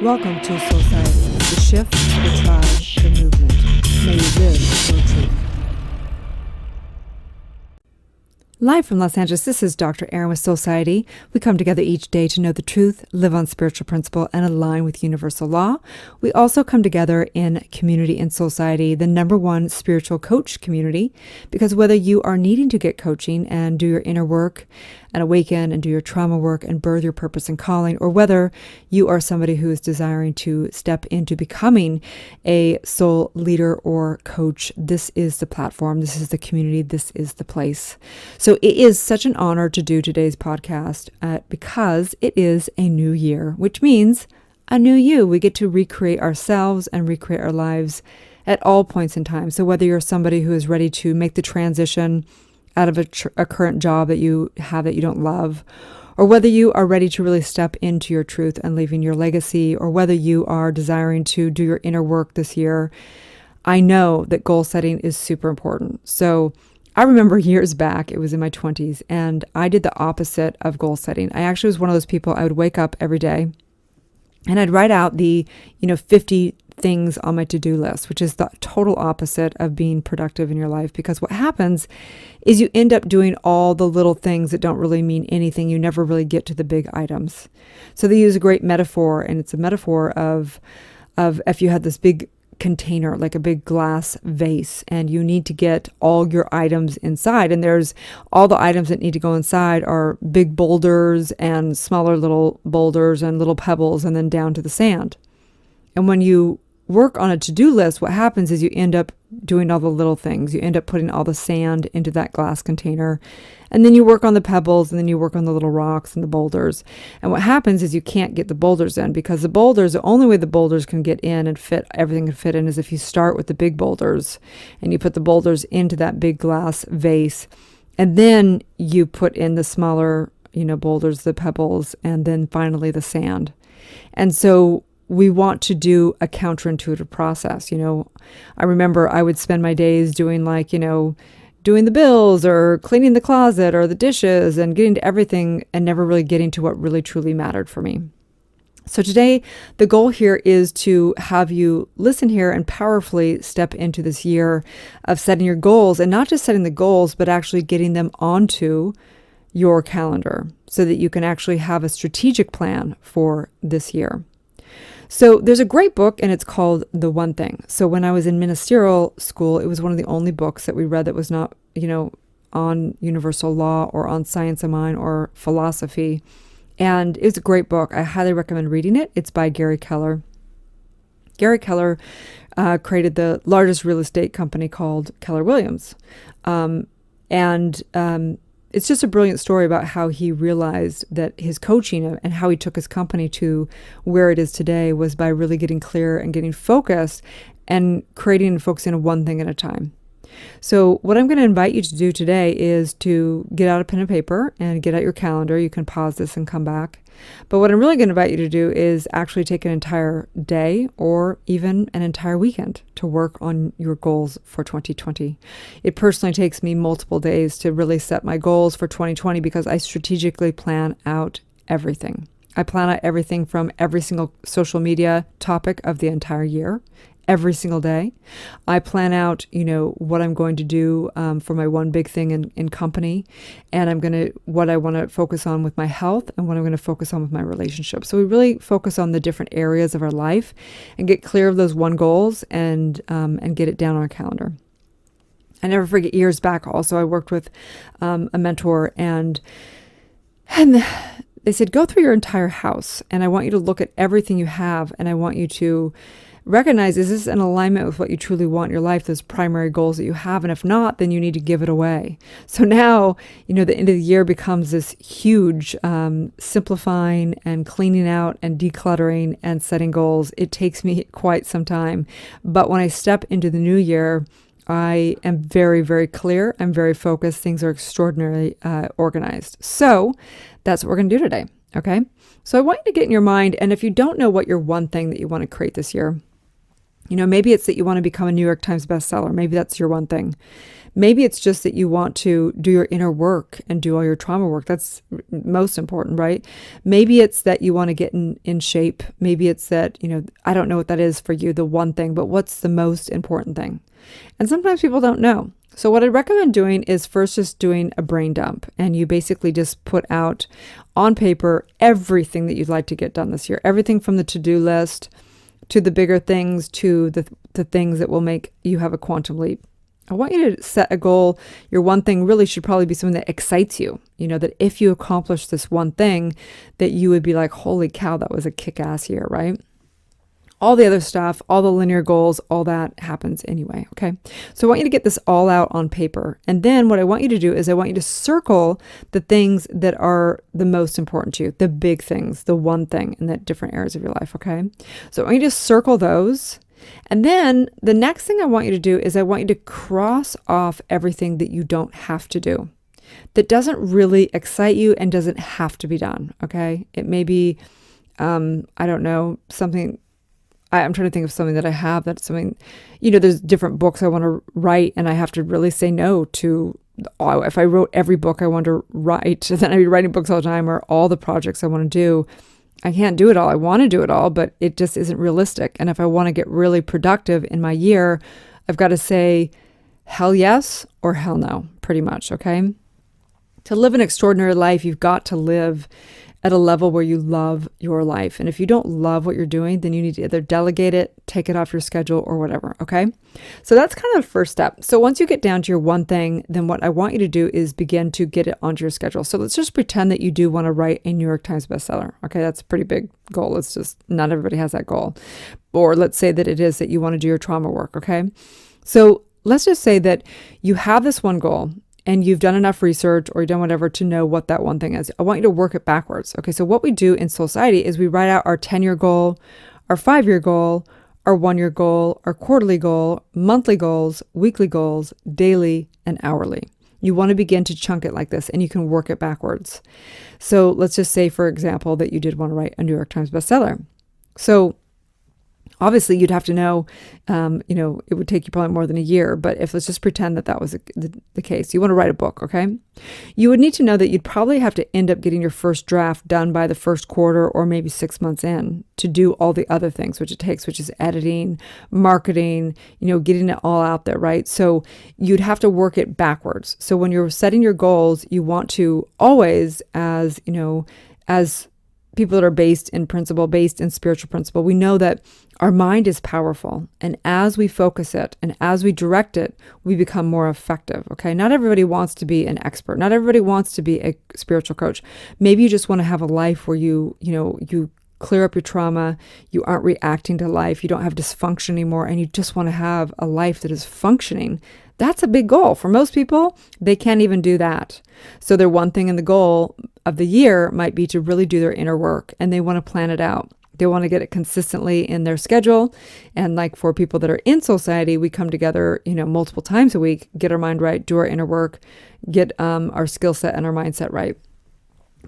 Welcome to Soulciete, the shift, the tribe, the movement. May you live your truth. Live from Los Angeles, this is Dr. Erin with Soulciete. We come together each day to know the truth, live on spiritual principle, and align with universal law. We also come together in community in Soulciete, the #1 spiritual coach community, because whether you are needing to get coaching and do your inner work and awaken and do your trauma work and birth your purpose and calling, or whether you are somebody who is desiring to step into becoming a soul leader or coach, this is the platform, this is the community, this is the place. So it is such an honor to do today's podcast because it is a new year, which means a new you. We get to recreate ourselves and recreate our lives at all points in time. So whether you're somebody who is ready to make the transition out of a current job that you have that you don't love, or whether you are ready to really step into your truth and leaving your legacy, or whether you are desiring to do your inner work this year, I know that goal setting is super important. So I remember years back, it was in my 20s, and I did the opposite of goal setting. I actually was one of those people, I would wake up every day and I'd write out the, 50 things on my to-do list, which is the total opposite of being productive in your life. Because what happens is you end up doing all the little things that don't really mean anything. You never really get to the big items. So they use a great metaphor, and it's a metaphor of if you had this big container, like a big glass vase, and you need to get all your items inside. And there's all the items that need to go inside are big boulders and smaller little boulders and little pebbles, and then down to the sand. And when you work on a to-do list, what happens is you end up doing all the little things. You end up putting all the sand into that glass container, and then you work on the pebbles, and then you work on the little rocks and the boulders. And what happens is you can't get the boulders in, because the only way the boulders can get in and fit, everything can fit in, is if you start with the big boulders and you put the boulders into that big glass vase, and then you put in the smaller, boulders, the pebbles, and then finally the sand. And so we want to do a counterintuitive process. I remember I would spend my days doing doing the bills or cleaning the closet or the dishes and getting to everything and never really getting to what really truly mattered for me. So today, the goal here is to have you listen here and powerfully step into this year of setting your goals, and not just setting the goals, but actually getting them onto your calendar so that you can actually have a strategic plan for this year. So there's a great book, and it's called The One Thing. So when I was in ministerial school, it was one of the only books that we read that was not, on universal law or on science of mind or philosophy. And it's a great book. I highly recommend reading it. It's by Gary Keller. Gary Keller created the largest real estate company called Keller Williams. It's just a brilliant story about how he realized that his coaching and how he took his company to where it is today was by really getting clear and getting focused and creating and focusing on one thing at a time. So what I'm going to invite you to do today is to get out a pen and paper and get out your calendar. You can pause this and come back. But what I'm really going to invite you to do is actually take an entire day or even an entire weekend to work on your goals for 2020. It personally takes me multiple days to really set my goals for 2020 because I strategically plan out everything. I plan out everything from every single social media topic of the entire year, every single day. I plan out, what I'm going to do for my one big thing in company, and what I want to focus on with my health, and what I'm going to focus on with my relationships. So we really focus on the different areas of our life and get clear of those one goals and get it down on our calendar. I never forget, years back also, I worked with a mentor, and they said, go through your entire house, and I want you to look at everything you have, and I want you to recognize, is this in alignment with what you truly want in your life, those primary goals that you have? And if not, then you need to give it away. So now, the end of the year becomes this huge simplifying and cleaning out and decluttering and setting goals. It takes me quite some time. But when I step into the new year, I am very, very clear. I'm very focused. Things are extraordinarily organized. So that's what we're going to do today. Okay. So I want you to get in your mind. And if you don't know what your one thing that you want to create this year, Maybe it's that you want to become a New York Times bestseller. Maybe that's your one thing. Maybe it's just that you want to do your inner work and do all your trauma work. That's most important, right? Maybe it's that you want to get in shape. Maybe it's that, I don't know what that is for you, the one thing, but what's the most important thing? And sometimes people don't know. So what I recommend doing is first just doing a brain dump, and you basically just put out on paper everything that you'd like to get done this year, everything from the to-do list to the bigger things to the things that will make you have a quantum leap. I want you to set a goal. Your one thing really should probably be something that excites you. That if you accomplish this one thing, that you would be like, holy cow, that was a kick-ass year, right? All the other stuff, all the linear goals, all that happens anyway, okay? So I want you to get this all out on paper. And then what I want you to do is I want you to circle the things that are the most important to you, the big things, the one thing in the different areas of your life, okay? So I want you to circle those. And then the next thing I want you to do is I want you to cross off everything that you don't have to do, that doesn't really excite you and doesn't have to be done, okay? It may be, I don't know, something... I'm trying to think of something that I have that's something, there's different books I want to write, and I have to really say no to, if I wrote every book I want to write, then I'd be writing books all the time, or all the projects I want to do. I can't do it all. I want to do it all, but it just isn't realistic. And if I want to get really productive in my year, I've got to say hell yes or hell no, pretty much, okay? To live an extraordinary life, you've got to live at a level where you love your life. And if you don't love what you're doing, then you need to either delegate it, take it off your schedule, or whatever, okay? So that's kind of the first step. So once you get down to your one thing, then what I want you to do is begin to get it onto your schedule. So let's just pretend that you do want to write a New York Times bestseller, okay? That's a pretty big goal. It's just not everybody has that goal. Or let's say that it is that you want to do your trauma work, okay? So let's just say that you have this one goal, and you've done enough research or you've done whatever to know what that one thing is. I want you to work it backwards. Okay, so what we do in Soulciete is we write out our 10-year goal, our 5-year goal, our 1-year goal, our quarterly goal, monthly goals, weekly goals, daily, and hourly. You want to begin to chunk it like this, and you can work it backwards. So let's just say, for example, that you did want to write a New York Times bestseller. So obviously, you'd have to know, it would take you probably more than a year. But let's just pretend that was the case. You want to write a book, okay? You would need to know that you'd probably have to end up getting your first draft done by the first quarter or maybe 6 months in to do all the other things, which it takes, which is editing, marketing, getting it all out there, right? So you'd have to work it backwards. So when you're setting your goals, you want to always, as people that are based in principle, based in spiritual principle, we know that our mind is powerful. And as we focus it and as we direct it, we become more effective. Okay. Not everybody wants to be an expert. Not everybody wants to be a spiritual coach. Maybe you just want to have a life where you clear up your trauma. You aren't reacting to life. You don't have dysfunction anymore. And you just want to have a life that is functioning. That's a big goal. For most people, they can't even do that. So their one thing in the goal of the year might be to really do their inner work, and they want to plan it out. They want to get it consistently in their schedule. And like for people that are in Soulciete, we come together, multiple times a week, get our mind right, do our inner work, get our skill set and our mindset right.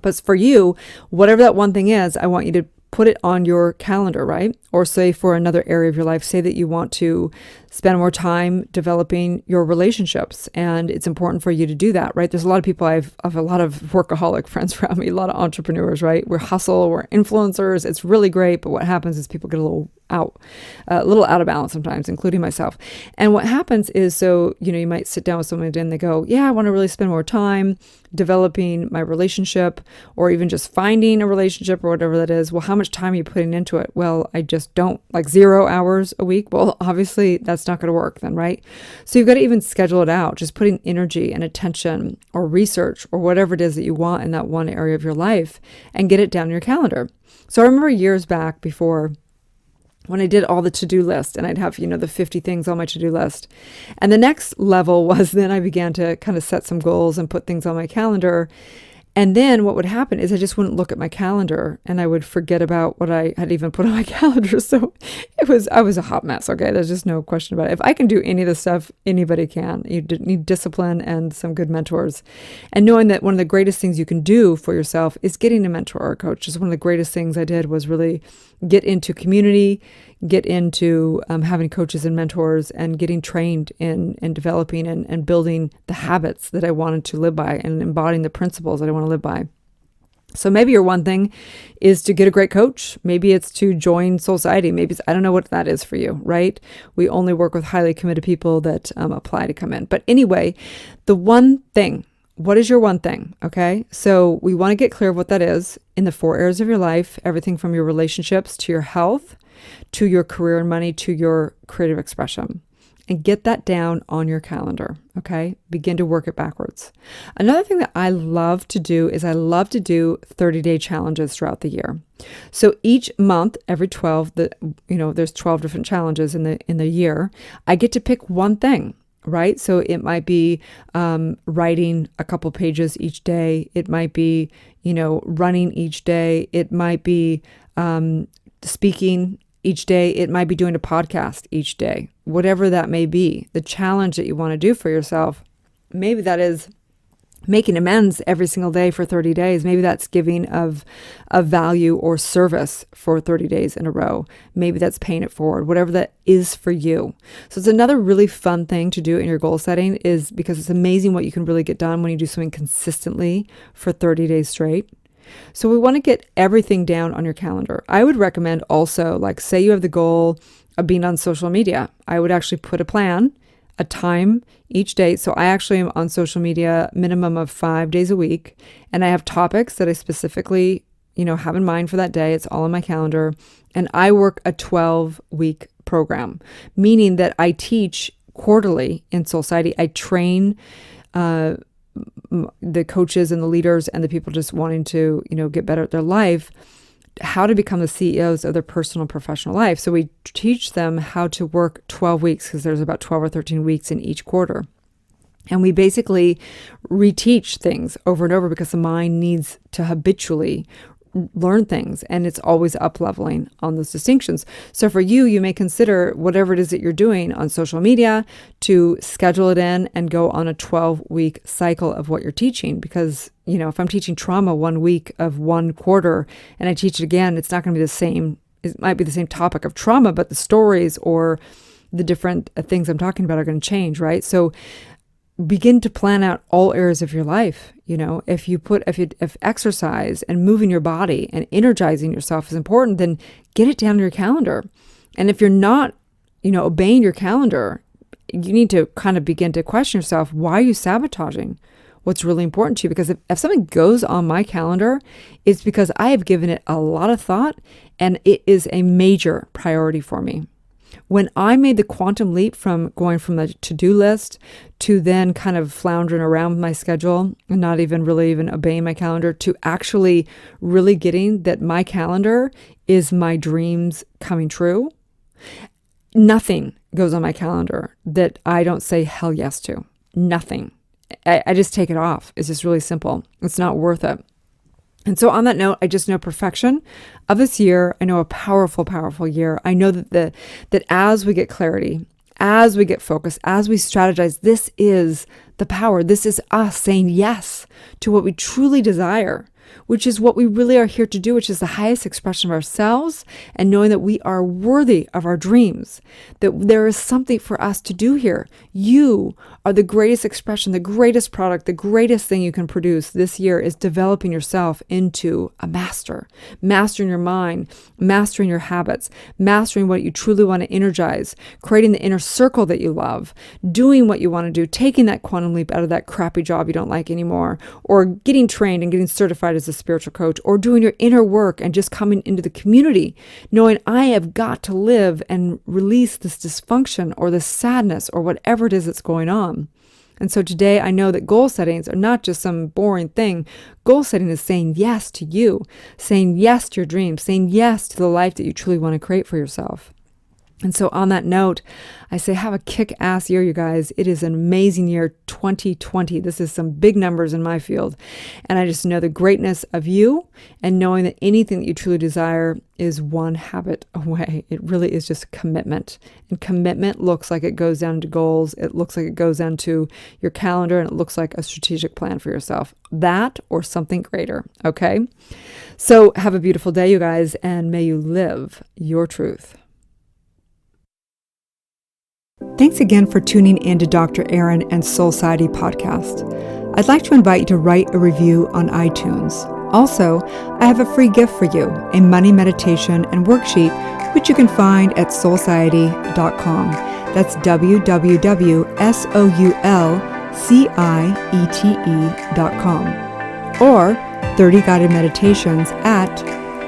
But for you, whatever that one thing is, I want you to put it on your calendar, right? Or say for another area of your life, say that you want to spend more time developing your relationships, and it's important for you to do that, right? There's a lot of people, I have a lot of workaholic friends around me, a lot of entrepreneurs, right? We're hustle, we're influencers. It's really great, but what happens is people get a little out of balance sometimes, including myself. And what happens is, so, you might sit down with someone and they go, yeah, I want to really spend more time developing my relationship, or even just finding a relationship or whatever that is. Well, how much time are you putting into it? Well, I just don't, like 0 hours a week. Well, obviously that's not going to work then, right? So you've got to even schedule it out, just putting energy and attention or research or whatever it is that you want in that one area of your life, and get it down in your calendar. So I remember years back before, when I did all the to-do list, and I'd have, the 50 things on my to-do list. And the next level was then I began to kind of set some goals and put things on my calendar. And then what would happen is I just wouldn't look at my calendar, and I would forget about what I had even put on my calendar. So I was a hot mess. Okay. There's just no question about it. If I can do any of this stuff, anybody can. You need discipline and some good mentors, and knowing that one of the greatest things you can do for yourself is getting a mentor or a coach. Just one of the greatest things I did was really get into community, get into having coaches and mentors, and getting trained in developing and building the habits that I wanted to live by and embodying the principles that I want to live by. So maybe your one thing is to get a great coach. Maybe it's to join Soulciete. Maybe I don't know what that is for you, right? We only work with highly committed people that apply to come in. But anyway, the one thing, what is your one thing? Okay. So we want to get clear of what that is in the 4 areas of your life, everything from your relationships to your health, to your career and money, to your creative expression. And get that down on your calendar, okay? Begin to work it backwards. Another thing that I love to do is I love to do 30-day challenges throughout the year. So each month, every 12, there's 12 different challenges in the year. I get to pick one thing, right? So it might be writing a couple pages each day. It might be, running each day. It might be speaking each day. It might be doing a podcast each day, whatever that may be, the challenge that you want to do for yourself. Maybe that is making amends every single day for 30 days. Maybe that's giving of value or service for 30 days in a row. Maybe that's paying it forward, whatever that is for you. So it's another really fun thing to do in your goal setting, is because it's amazing what you can really get done when you do something consistently for 30 days straight. So we want to get everything down on your calendar. I would recommend also, like, say you have the goal of being on social media. I would actually put a plan, a time each day. So I actually am on social media minimum of 5 days a week. And I have topics that I specifically, have in mind for that day. It's all on my calendar. And I work a 12-week program, meaning that I teach quarterly in Soulciete. I train the coaches and the leaders and the people just wanting to, get better at their life, how to become the CEOs of their personal and professional life. So we teach them how to work 12 weeks, because there's about 12 or 13 weeks in each quarter. And we basically reteach things over and over, because the mind needs to habitually learn things, and it's always up leveling on those distinctions. So for you, you may consider whatever it is that you're doing on social media to schedule it in and go on a 12-week cycle of what you're teaching. Because, if I'm teaching trauma 1 week of 1 quarter and I teach it again, it's not going to be the same. It might be the same topic of trauma, but the stories or the different things I'm talking about are going to change, right? So begin to plan out all areas of your life. If exercise and moving your body and energizing yourself is important, then get it down on your calendar. And if you're not, obeying your calendar, you need to kind of begin to question yourself, why are you sabotaging what's really important to you? Because if something goes on my calendar, it's because I have given it a lot of thought and it is a major priority for me. When I made the quantum leap from going from the to-do list to then kind of floundering around with my schedule and not even obeying my calendar, to actually really getting that my calendar is my dreams coming true, nothing goes on my calendar that I don't say hell yes to. Nothing. I just take it off. It's just really simple. It's not worth it. And so on that note, I just know perfection of this year. I know a powerful, powerful year. I know that that as we get clarity, as we get focus, as we strategize, this is the power. This is us saying yes to what we truly desire, which is what we really are here to do, which is the highest expression of ourselves, and knowing that we are worthy of our dreams, that there is something for us to do here. You are the greatest expression, the greatest product, the greatest thing you can produce this year is developing yourself into a master, mastering your mind, mastering your habits, mastering what you truly want to energize, creating the inner circle that you love, doing what you want to do, taking that quantum leap out of that crappy job you don't like anymore, or getting trained and getting certified as a spiritual coach, or doing your inner work and just coming into the community, knowing I have got to live and release this dysfunction or this sadness or whatever it is that's going on. And so today I know that goal settings are not just some boring thing. Goal setting is saying yes to you, saying yes to your dreams, saying yes to the life that you truly want to create for yourself. And so on that note, I say have a kick-ass year, you guys. It is an amazing year, 2020. This is some big numbers in my field. And I just know the greatness of you and knowing that anything that you truly desire is one habit away. It really is just commitment. And commitment looks like it goes down to goals. It looks like it goes down to your calendar, and it looks like a strategic plan for yourself. That or something greater, okay? So have a beautiful day, you guys, and may you live your truth. Thanks again for tuning in to Dr. Erin and Soulciete podcast. I'd like to invite you to write a review on iTunes. Also, I have a free gift for you, a money meditation and worksheet, which you can find at soulciete.com. That's www.soulciete.com. Or 30 guided meditations at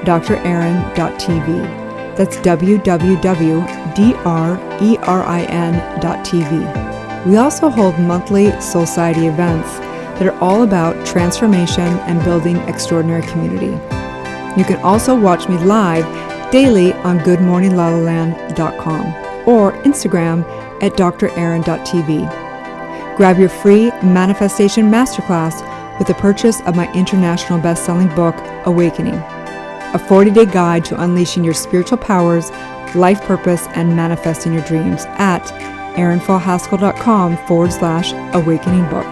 drerin.tv. That's www.drerin.tv. We also hold monthly Soulciete events that are all about transformation and building extraordinary community. You can also watch me live daily on goodmorninglalaland.com or Instagram at drerin.tv. Grab your free manifestation masterclass with the purchase of my international best-selling book, Awakening, a 40-day guide to unleashing your spiritual powers, life purpose, and manifesting your dreams at erinfallhaskell.com/awakening book.